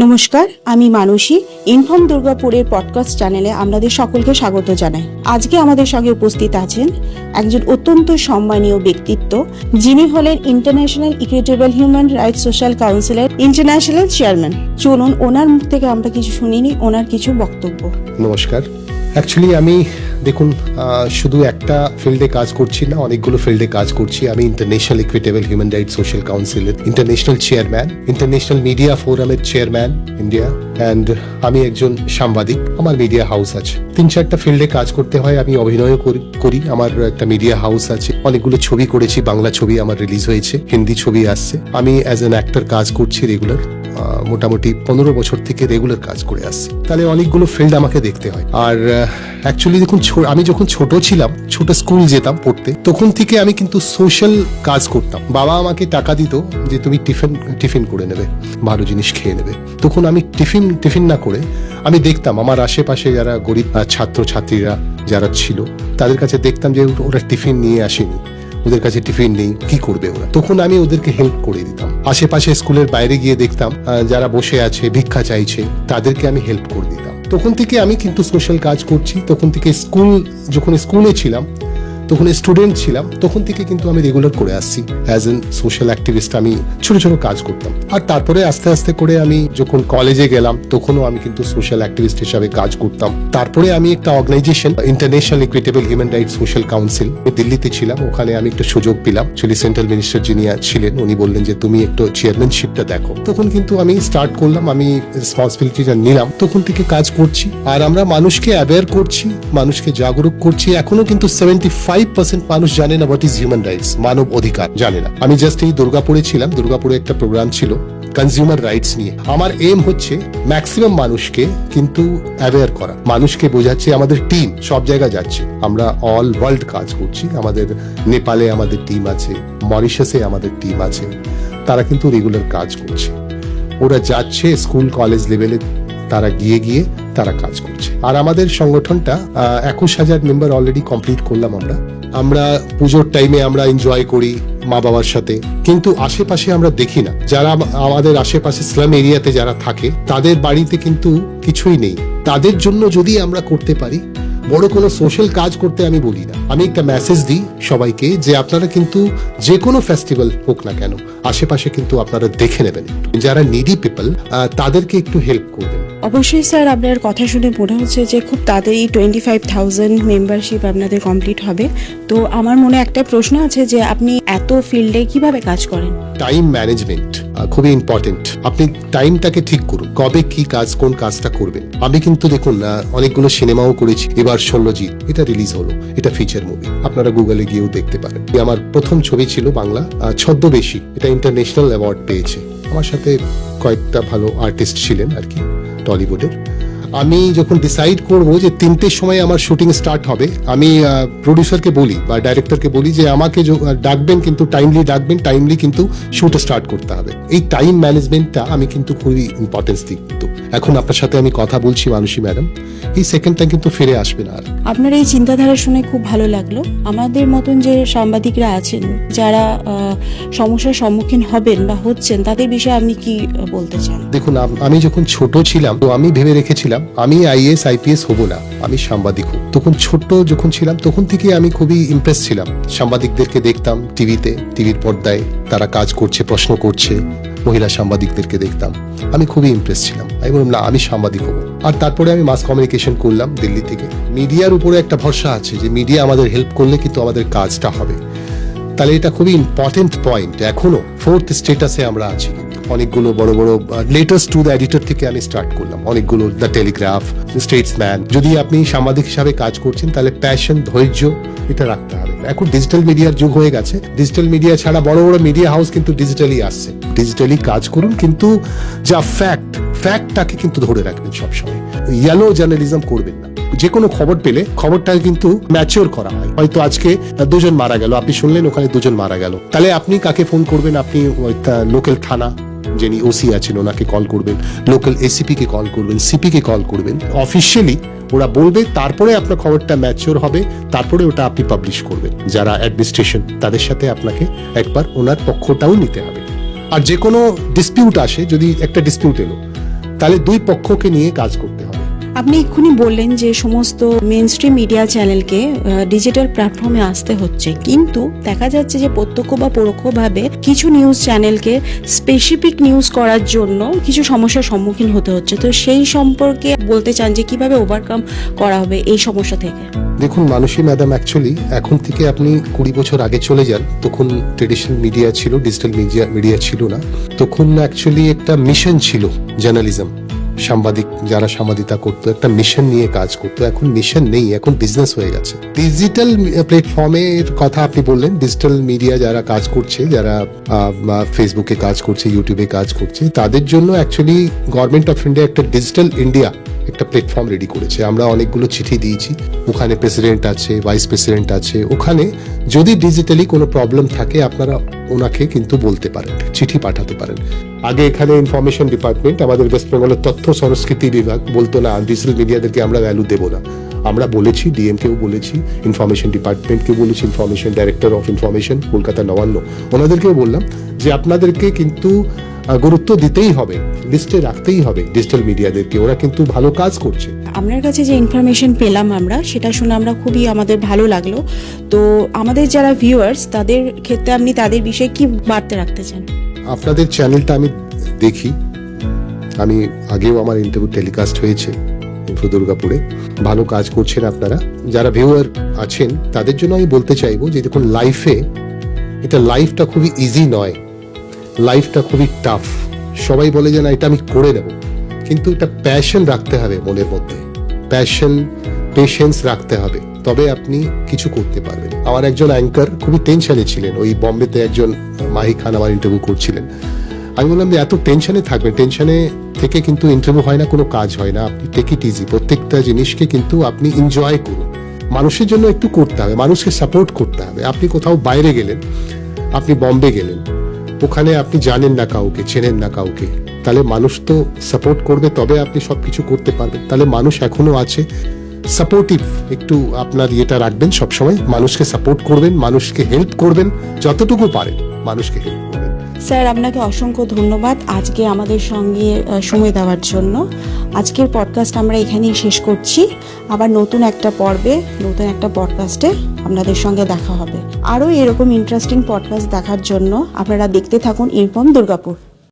নমস্কার, আমি মানসী। ইনফর্ম দুর্গাপুরের পডকাস্ট চ্যানেলে আপনাদের সকলকে স্বাগত জানাই। আজকে আমাদের সঙ্গে উপস্থিত আছেন একজন অত্যন্ত সম্মানীয় ব্যক্তিত্ব, যিনি হলেন international equitable human rights social কাউন্সিলের ইন্টারন্যাশনাল চেয়ারম্যান। চলুন ওনার মুখ থেকে আমরা কিছু শুনিনি ওনার কিছু বক্তব্য। নমস্কার। অ্যাকচুয়ালি আমি দেখুন শুধু একটা ফিল্ডে কাজ করছি না, অনেকগুলো ফিল্ডে কাজ করছি। আমি international equitable human rights social কাউন্সিলের ইন্টারন্যাশনাল চেয়ারম্যান, ইন্টারন্যাশনাল মিডিয়া ফোরামের চেয়ারম্যান ইন্ডিয়া, অ্যান্ড আমি একজন সাংবাদিক। আমার মিডিয়া হাউস আছে। 3-4টা ফিল্ডে কাজ করতে হয়। আমি অভিনয়ও করি। আমার একটা মিডিয়া হাউস আছে। অনেকগুলো ছবি করেছি, বাংলা ছবি আমার রিলিজ হয়েছে, হিন্দি ছবি আসছে। আমি অ্যাজ অ্যান অ্যাক্টর কাজ করছি রেগুলার। মোটামুটি 15 বছর থেকে রেগুলার কাজ করে আসছি। তাহলে অনেকগুলো ফিল্ড আমাকে দেখতে হয়। আর অ্যাকচুয়ালি দেখুন, আমি যখন ছোট ছিলাম, ছোট স্কুল যেতাম পড়তে, তখন থেকে আমি কিন্তু সোশ্যাল কাজ করতাম। বাবা আমাকে টাকা দিত যে তুমি টিফিন করে নেবে, ভালো জিনিস খেয়ে নেবে। তখন আমি টিফিন না করে আমি দেখতাম আমার আশেপাশে যারা গরিব ছাত্রছাত্রীরা যারা ছিল, তাদের কাছে দেখতাম যে ওরা টিফিন নিয়ে আসেনি, ওদের কাছে টিফিন নেই, কি করবে ওরা? তখন আমি ওদেরকে হেল্প করে দিতাম। আশেপাশে স্কুলের বাইরে গিয়ে দেখতাম যারা বসে আছে, ভিক্ষা চাইছে, তাদেরকে আমি হেল্প করে দিতাম। তখন থেকে আমি কিন্তু সোশ্যাল কাজ করছি। তখন থেকে যখন স্কুলে ছিলাম, তখন স্টুডেন্ট ছিলাম, তখন থেকে কিন্তু আমি রেগুলার করে আসছি। অ্যাজ এন সোশ্যাল অ্যাক্টিভিস্ট আমি ছোট ছোট কাজ করতাম। আর তারপরে আস্তে আস্তে করে আমি যখন কলেজে গেলাম, তখনও আমি কিন্তু সোশ্যাল অ্যাক্টিভিস্ট হিসাবে কাজ করতাম। তারপরে আমি একটা organisation, international equitable human rights social council, দিল্লিতে ছিলাম। ওখানে আমি একটা সুযোগ পেলাম। অ্যাকচুয়ালি সেন্ট্রাল মিনিস্টার যিনি ছিলেন, উনি বললেন যে তুমি একটু চেয়ারম্যানশিপটা দেখো। তখন কিন্তু আমি স্টার্ট করলাম, আমি রেসপন্সিবিলিটিটা নিলাম। তখন থেকে কাজ করছি। আর আমরা মানুষকে অ্যাওয়্যার করছি, মানুষকে জাগরুক করছি। এখনো কিন্তু 75% মানুষ জানে না হোয়াট ইজ হিউম্যান রাইটস, মানব অধিকার জানে না। আমি জাস্ট এই দুর্গাপুরে ছিলাম, দুর্গাপুরে একটা প্রোগ্রাম ছিল কনজিউমার রাইটস নিয়ে। আমার এম হচ্ছে ম্যাক্সিমাম মানুষকে কিন্তু অ্যাওয়্যার করা, মানুষকে বোঝাচ্ছে। আমাদের টিম সব জায়গায় যাচ্ছে, আমরা অল ওয়ার্ল্ড কাজ করছি। আমাদের নেপালে আমাদের টিম আছে, মরিশাসে আমাদের টিম আছে, তারা কিন্তু রেগুলার কাজ করছে। ওরা যাচ্ছে স্কুল কলেজ লেভেলে, তারা গিয়ে তারা কাজ করছে। আর আমাদের সংগঠনটা 21,000 মেম্বার অলরেডি কমপ্লিট করলাম। আমরা পুজোর টাইমে আমরা এনজয় করি মা বাবার সাথে, কিন্তু আশেপাশে আমরা দেখি না। যারা আমাদের আশেপাশে স্লাম এরিয়াতে যারা থাকে, তাদের বাড়িতে কিন্তু কিছুই নেই। তাদের জন্য যদি আমরা করতে পারি, বড় কোনো সোশ্যাল কাজ করতে আমি বলি না। আমি একটা মেসেজ দিই সবাইকে যে আপনারা কিন্তু যে কোনো ফেস্টিভ্যাল হোক না কেন, আশেপাশে কিন্তু আপনারা দেখে নেবেন, যারা নিডি পিপল, তাদেরকে একটু হেল্প করবেন। অবশ্যই স্যার, আপনার কথা শুনে মনে হচ্ছে যে খুব তাড়াতাড়ি 25,000 মেম্বারশিপ আপনাদের কমপ্লিট হবে। তো আমার মনে একটা প্রশ্ন আছে যে আপনি এত ফিল্ডে কিভাবে কাজ করেন? টাইম ম্যানেজমেন্ট খুবই ইম্পর্টেন্ট। আপনি টাইমটাকে ঠিক করুন, কবে কি কাজ, কোন কাজটা করবেন। আমি কিন্তু দেখুন অনেকগুলো সিনেমাও করেছি। এবার 16 এটা রিলিজ হলো, এটা ফিচার মুভি, আপনারা গুগলে গিয়েও দেখতে পারেন। আমার প্রথম ছবি ছিল বাংলা, ছদ্মবেশী, এটা ইন্টারন্যাশনাল অ্যাওয়ার্ড পেয়েছে। আমার সাথে কয়েকটা ভালো আর্টিস্ট ছিলেন আর কি টলিউডের। আমি যখন ডিসাইড করবো যে 3টের সময় আমার শুটিং স্টার্ট হবে, আমি প্রডিউসারকে বলি বা ডাইরেক্টরকে বলি যে আমাকে ডাকবেন, কিন্তু টাইমলি কিন্তু শুট স্টার্ট করতে হবে। এই টাইম ম্যানেজমেন্টটা আমি কিন্তু খুবই ইম্পর্টেন্স দিই। কিন্তু এখন আপনার সাথে আমি কথা বলছি মানসী ম্যাডাম, এই সেকেন্ডটা কিন্তু ফিরে আসবে না আর। আপনার এই চিন্তাধারা শুনে খুব ভালো লাগলো। আমাদের মতন যে সাংবাদিকরা আছেন, যারা সমস্যার সম্মুখীন হবেন বা হচ্ছেন, তাদের বিষয়ে আপনি কি বলতে চান? দেখুন, আমি যখন ছোট ছিলাম, তো আমি ভেবে রেখেছিলাম আমি IAS IPS হব না, আমি সাংবাদিক হব। তখন ছোট যখন ছিলাম, তখন থেকে আমি খুবই ইমপ্রেস ছিলাম। সাংবাদিকদেরকে দেখতাম টিভির পর্দায়, তারা কাজ করছে, প্রশ্ন করছে, মহিলা সাংবাদিকদেরকে দেখতাম, আমি খুবই ইমপ্রেস ছিলাম। আমি বললাম না, আমি সাংবাদিক হব। আর তারপরে আমি মাস কমিউনিকেশন করলাম দিল্লি থেকে। মিডিয়ার উপরে একটা ভরসা আছে যে মিডিয়া আমাদের হেল্প করলে কিন্তু আমাদের কাজটা হবে। তাহলে এটা খুবই ইম্পর্টেন্ট পয়েন্ট। এখনো 4th স্টেটাসে আমরা আছি। অনেকগুলো বড় লেটার্স টু দ্য এডিটর থেকে আমি স্টার্ট করলাম, অনেকগুলো দ্য টেলিগ্রাফ, স্টেটসম্যান। যদি আপনি সাংবাদিক হিসাবে কাজ করছেন, তাহলে প্যাশন, ধৈর্য এটা রাখতে হবে। এখন ডিজিটাল মিডিয়ার যুগ হয়ে গেছে। ডিজিটাল মিডিয়া ছাড়া বড় মিডিয়া হাউস কিন্তু ডিজিটালি আসছে। ডিজিটালি কাজ করুন, কিন্তু যা ফ্যাক্টটাকে কিন্তু ধরে রাখবেন সবসময়। ইয়েলো জার্নালিজম করবেন না। যে কোনো খবর পেলে খবরটা কিন্তু ম্যাচিওর করা হয়। হয়তো আজকে 2 জন মারা গেল, আপনি শুনলেন ওখানে 2 জন মারা গেল, তাহলে আপনি কাকে ফোন করবেন? আপনি লোকাল থানা যিনি ওসি আছেন ওনাকে কল করবেন, লোকাল এসিপি কে কল করবেন, সিপি কে কল করবেন। অফিসিয়ালি ওরা বলবে, তারপরে আপনার খবরটা ম্যাচিওর হবে, তারপরে ওটা আপনি পাবলিশ করবেন। যারা অ্যাডমিনিস্ট্রেশন, তাদের সাথে আপনাকে একবার ওনার পক্ষটাও নিতে হবে। আর যে কোনো ডিসপিউট আসে, যদি একটা ডিসপিউট এলো, তাহলে দুই পক্ষকে নিয়ে কাজ করতে হবে। আপনি এক্ষুনি বললেন যে সমস্ত মেন স্ট্রিম মিডিয়া চ্যানেলকে ডিজিটাল প্ল্যাটফর্মে আসতে হচ্ছে, কিন্তু দেখা যাচ্ছে যে প্রত্যক্ষ বা পরোক্ষভাবে কিছু নিউজ চ্যানেলকে স্পেসিফিক নিউজ করার জন্য কিছু সমস্যার সম্মুখীন হতে হচ্ছে। তো সেই সম্পর্কে বলতে চান যে কিভাবে ওভারকাম করা হবে এই সমস্যা থেকে? দেখুন মানসী ম্যাডাম, অ্যাকচুয়ালি এখন থেকে আপনি 20 বছর আগে চলে যান, তখন ট্রেডিশনাল মিডিয়া ছিল, ডিজিটাল মিডিয়া ছিল না। তখন অ্যাকচুয়ালি একটা মিশন ছিল, জার্নালিজম, সাংবাদিক যারা সাংবাদিকতা করতো একটা মিশন নিয়ে কাজ করতো। এখন মিশন নেই, এখন বিজনেস হয়ে গেছে। ডিজিটাল প্ল্যাটফর্মের কথা আপনি বললেন, ডিজিটাল মিডিয়া যারা কাজ করছে, যারা ফেসবুকে কাজ করছে, ইউটিউবে কাজ করছে, তাদের জন্য অ্যাকচুয়ালি গভর্নমেন্ট অফ ইন্ডিয়া একটা ডিজিটাল ইন্ডিয়া একটা প্ল্যাটফর্ম রেডি করেছে। আমরা অনেকগুলো চিঠি দিয়েছি, ওখানে প্রেসিডেন্ট আছে, ভাইস প্রেসিডেন্ট আছে। ওখানে যদি ডিজিটালি কোনো প্রবলেম থাকে আপনারা ওনাকে কিন্তু বলতে পারেন, চিঠি পাঠাতে পারেন। আগে এখানে ইনফরমেশন ডিপার্টমেন্ট, আমাদের ওয়েস্ট বেঙ্গলের তথ্য সংস্কৃতি বিভাগ বলতো না ডিজিটাল মিডিয়াদেরকে আমরা ভ্যালু দেবো না। আমরা বলেছি, ডিএমকেও বলেছি, ইনফরমেশন ডিপার্টমেন্টকেও বলেছি, information director of information Kolkata Nabanna, ওনাদেরকেও বললাম যে আপনাদেরকে কিন্তু গুরুত্ব দিতেই হবে, লিস্টে রাখতেই হবে ডিজিটাল মিডিয়াদেরকে, ওরা কিন্তু ভালো কাজ করছে। আপনার কাছে যে ইনফরমেশন পেলাম আমরা, সেটা শুনে আমরা খুবই আমাদের ভালো লাগলো। তো আমাদের যারা ভিউয়ার্স, তাদের ক্ষেত্রে আপনি তাদের বিষয়ে কি বার্তা রাখতে চান? আপনাদের চ্যানেলটা আমি দেখি, আমি আগেও আমার ইন্টারভিউ টেলিকাস্ট হয়েছে ইনফো দুর্গাপুরে, ভালো কাজ করছেন আপনারা। যারা ভিউয়ার আছেন তাদের জন্য আমি বলতে চাইবো যে দেখুন, লাইফটা খুবই ইজি নয়, লাইফটা খুবই টাফ। সবাই বলে যে না এটা আমি করে নেব, কিন্তু এটা প্যাশন রাখতে হবে মনের মধ্যে, পেশেন্স রাখতে হবে, তবে আপনি কিছু করতে পারবেন। আমার একজন অ্যাঙ্কার খুবই টেনশনে ছিলেন, ওই বম্বেতে একজন মাহি খান আমার ইন্টারভিউ করছিলেন। আমি বললাম যে এত টেনশনে থাকবেন, টেনশনে থেকে কিন্তু ইন্টারভিউ হয় না, কোনো কাজ হয় না। আপনি টেক ইট ইজি, প্রত্যেকটা জিনিসকে কিন্তু আপনি এনজয় করুন। মানুষের জন্য একটু করতে হবে, মানুষকে সাপোর্ট করতে হবে। আপনি কোথাও বাইরে গেলেন, আপনি বম্বে গেলেন, ওখানে আপনি জানেন না কাউকে, চেনেন না কাউকে, তাহলে মানুষ তো সাপোর্ট করবে, তবে আপনি সবকিছু করতে পারবেন। তাহলে মানুষ এখনো আছে, সাপোর্টিভ একটু আপনার ইয়েটা রাখবেন, সবসময় মানুষকে সাপোর্ট করবেন, মানুষকে হেল্প করবেন, যতটুকু পারেন মানুষকে হেল্প করবেন। স্যার, আপনাকে অসংখ্য ধন্যবাদ আজকে আমাদের সঙ্গে সময় দেওয়ার জন্য। আজকের পডকাস্ট আমরা এখানেই শেষ করছি। আবার নতুন একটা পর্বে, নতুন একটা পডকাস্টে আপনাদের সঙ্গে দেখা হবে। আরও এরকম ইন্টারেস্টিং পডকাস্ট দেখার জন্য আপনারা দেখতে থাকুন ইনফর্ম দুর্গাপুর।